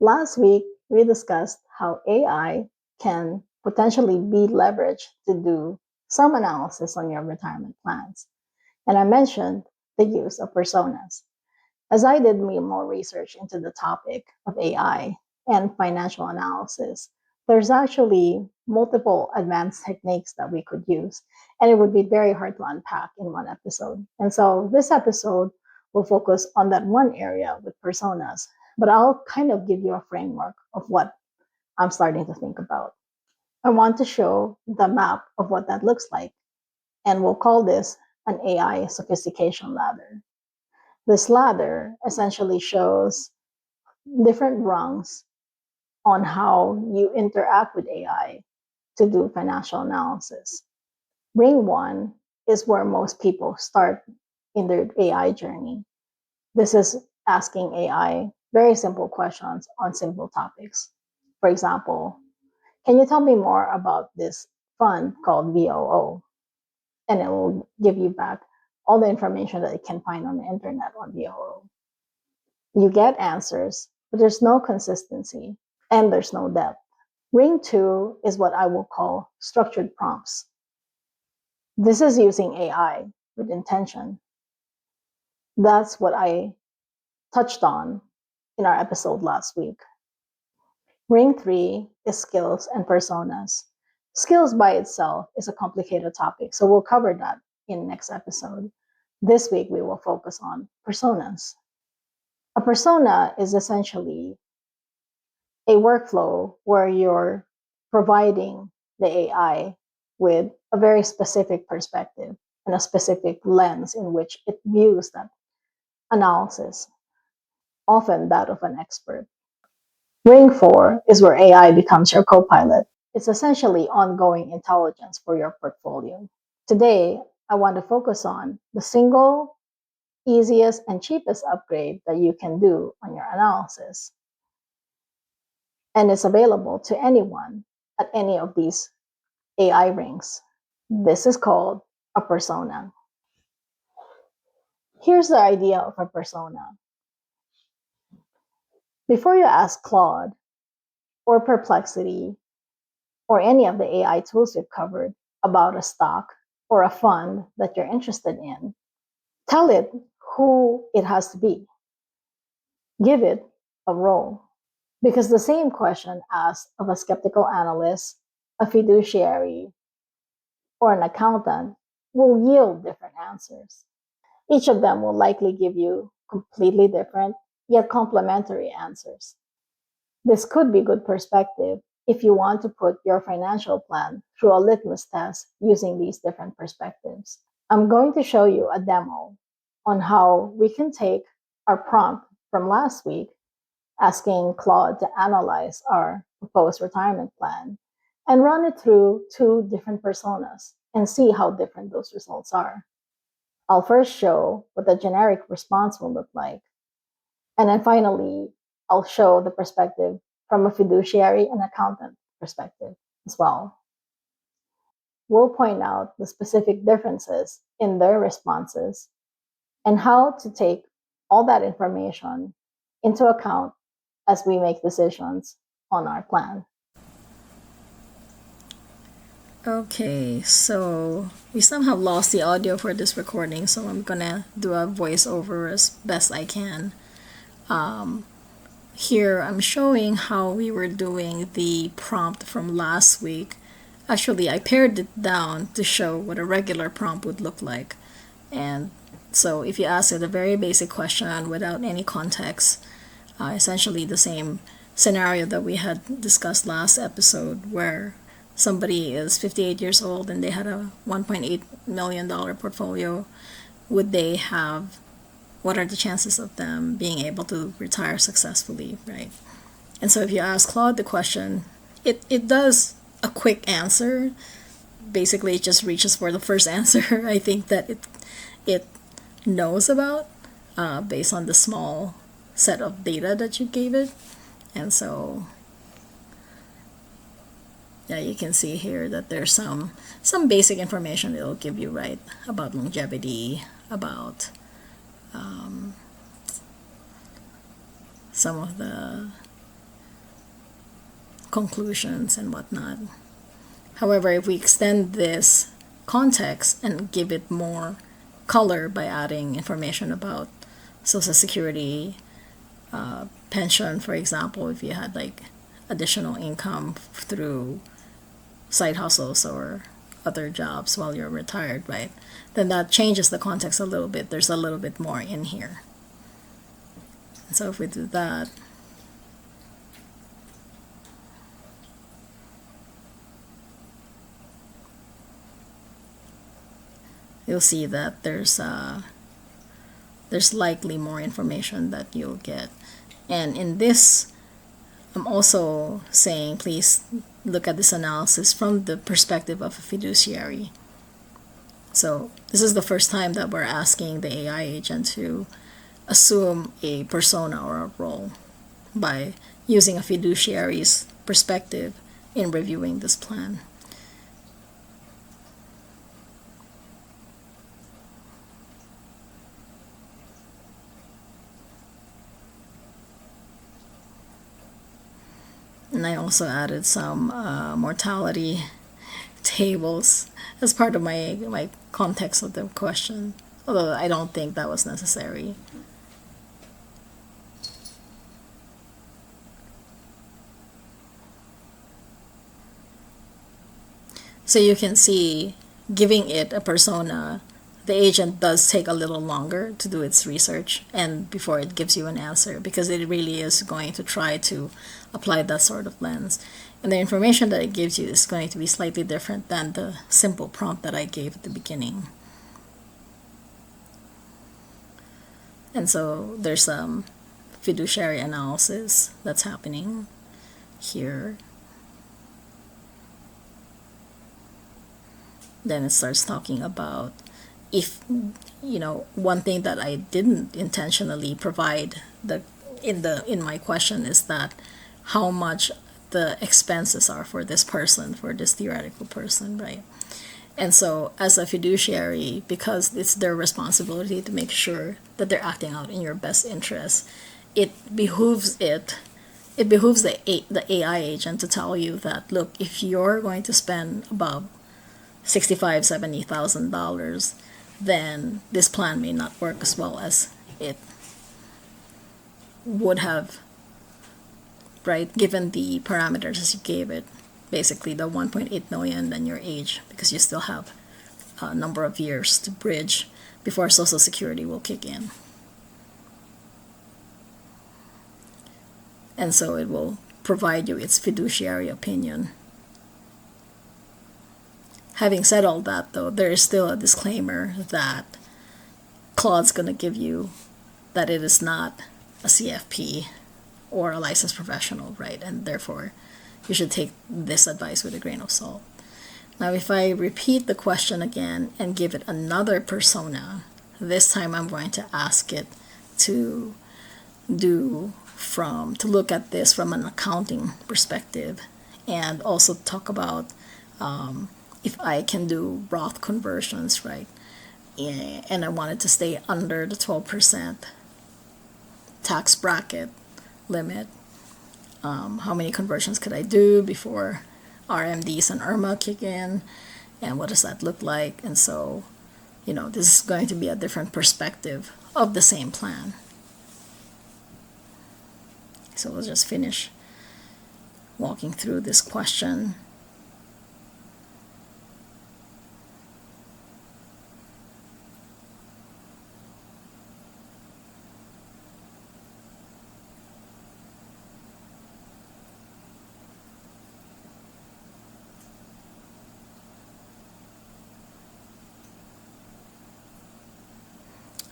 Last week, we discussed how AI can potentially be leveraged to do some analysis on your retirement plans. And I mentioned the use of personas. As I did more research into the topic of AI and financial analysis, there's actually multiple advanced techniques that we could use, and it would be very hard to unpack in one episode. And so this episode will focus on that one area with personas, but I'll kind of give you a framework of what I'm starting to think about. I want to show the map of what that looks like, and we'll call this an AI Sophistication Ladder. This ladder essentially shows different rungs on how you interact with AI to do financial analysis. Ring one is where most people start in their AI journey. This is asking AI very simple questions on simple topics. For example, can you tell me more about this fund called VOO? And it will give you back all the information that it can find on the internet on VOO. You get answers, but there's no consistency and there's no depth. Ring two is what I will call structured prompts. This is using AI with intention. That's what I touched on in our episode last week. Ring three is skills and personas. Skills by itself is a complicated topic, so we'll cover that in next episode. This week, we will focus on personas. A persona is essentially a workflow where you're providing the AI with a very specific perspective and a specific lens in which it views that analysis, often that of an expert. Ring four is where AI becomes your co pilot. It's essentially ongoing intelligence for your portfolio. Today, I want to focus on the single easiest and cheapest upgrade that you can do on your analysis. And it's available to anyone at any of these AI rings. This is called a persona. Here's the idea of a persona. Before you ask Claude or Perplexity or any of the AI tools we've covered about a stock or a fund that you're interested in, tell it who it has to be. Give it a role. Because the same question asked of a skeptical analyst, a fiduciary, or an accountant will yield different answers. Each of them will likely give you completely different yet complementary answers. This could be good perspective if you want to put your financial plan through a litmus test using these different perspectives. I'm going to show you a demo on how we can take our prompt from last week, asking Claude to analyze our proposed retirement plan, and run it through two different personas and see how different those results are. I'll first show what the generic response will look like. And then finally, I'll show the perspective from a fiduciary and accountant perspective as well. We'll point out the specific differences in their responses and how to take all that information into account as we make decisions on our plan. Okay, so we somehow lost the audio for this recording, so I'm gonna do a voiceover as best I can. Here I'm showing how we were doing the prompt from last week. Actually, I pared it down to show what a regular prompt would look like. And so if you ask it a very basic question without any context, essentially the same scenario that we had discussed last episode, where somebody is 58 years old and they had a $1.8 million portfolio, would they have, what are the chances of them being able to retire successfully, right? And so if you ask Claude the question, it does a quick answer. Basically, it just reaches for the first answer I think that it knows about based on the small set of data that you gave it. And so yeah, you can see here that there's some basic information it'll give you, right, about longevity, about some of the conclusions and whatnot. However, if we extend this context and give it more color by adding information about Social Security, pension, for example, if you had like additional income through side hustles or other jobs while you're retired, right? Then that changes the context a little bit. There's a little bit more in here. So if we do that, you'll see that there's likely more information that you'll get. And in this, I'm also saying please look at this analysis from the perspective of a fiduciary. So this is the first time that we're asking the AI agent to assume a persona or a role by using a fiduciary's perspective in reviewing this plan. And I also added some mortality tables as part of my context of the question, although I don't think that was necessary. So you can see, giving it a persona, the agent does take a little longer to do its research and before it gives you an answer, because it really is going to try to apply that sort of lens. And the information that it gives you is going to be slightly different than the simple prompt that I gave at the beginning. And so there's some fiduciary analysis that's happening here. Then it starts talking about, if one thing that I didn't intentionally provide in my question is that how much the expenses are for this person, for this theoretical person, right? And so as a fiduciary, because it's their responsibility to make sure that they're acting out in your best interest, it behooves the AI agent to tell you that, look, if you're going to spend about $65,000-$70,000, then this plan may not work as well as it would have, right, given the parameters as you gave it, basically the 1.8 million, then your age, because you still have a number of years to bridge before Social Security will kick in. And so it will provide you its fiduciary opinion. Having said all that, though, there is still a disclaimer that Claude's going to give you, that it is not a CFP or a licensed professional, right? And therefore, you should take this advice with a grain of salt. Now, if I repeat the question again and give it another persona, this time I'm going to ask it to look at this from an accounting perspective, and also talk about if I can do Roth conversions, right? And I wanted to stay under the 12% tax bracket limit. How many conversions could I do before RMDs and IRMA kick in? And what does that look like? And so, this is going to be a different perspective of the same plan. So we'll just finish walking through this question.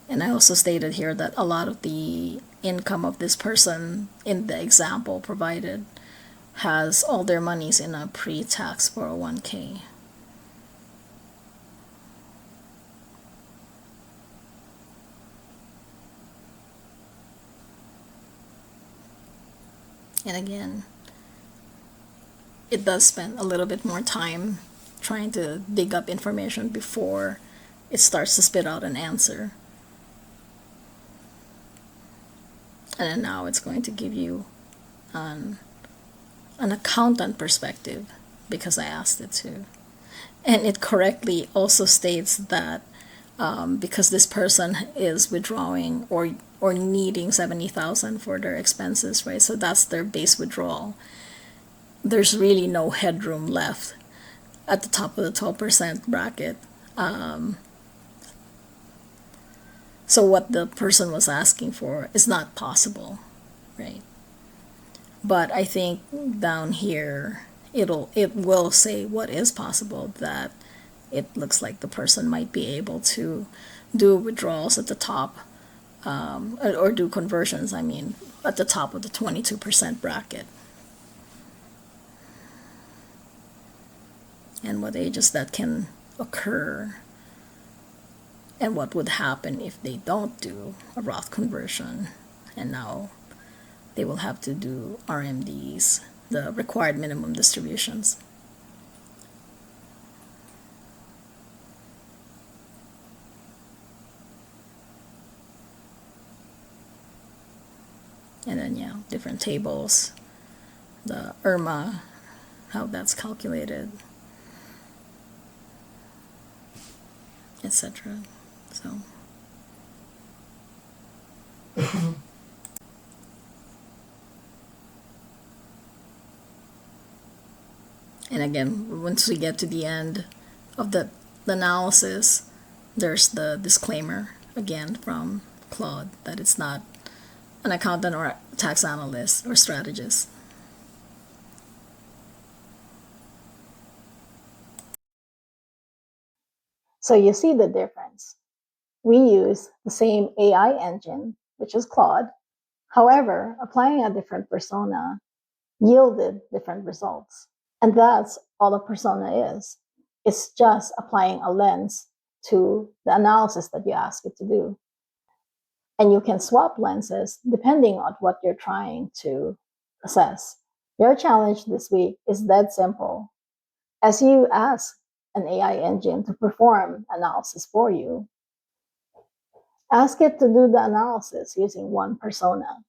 And I also stated here that a lot of the income of this person in the example provided has all their monies in a pre-tax 401k. And again, it does spend a little bit more time trying to dig up information before it starts to spit out an answer. And then now it's going to give you an an accountant perspective because I asked it to. And it correctly also states that because this person is withdrawing or needing 70,000 for their expenses, right? So that's their base withdrawal. There's really no headroom left at the top of the 12% bracket. So what the person was asking for is not possible, right? But I think down here it will say what is possible, that it looks like the person might be able to do withdrawals at the top, or do conversions, I mean, at the top of the 22% bracket. And what ages that can occur, and what would happen if they don't do a Roth conversion, and now they will have to do RMDs, the required minimum distributions. And then, yeah, different tables, the IRMA, how that's calculated, etc. So, and again, once we get to the end of the analysis, there's the disclaimer again from Claude that it's not an accountant or a tax analyst or strategist. So you see the difference. We use the same AI engine, which is Claude. However, applying a different persona yielded different results. And that's all a persona is. It's just applying a lens to the analysis that you ask it to do. And you can swap lenses depending on what you're trying to assess. Your challenge this week is dead simple. As you ask an AI engine to perform analysis for you, ask it to do the analysis using one persona.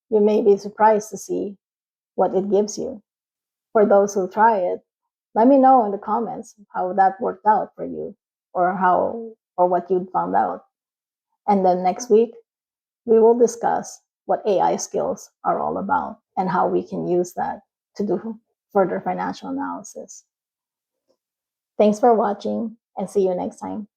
You may be surprised to see what it gives you. For those who try it, let me know in the comments how that worked out for you, or what you found out. And then next week, we will discuss what AI skills are all about and how we can use that to do further financial analysis. Thanks for watching, and see you next time.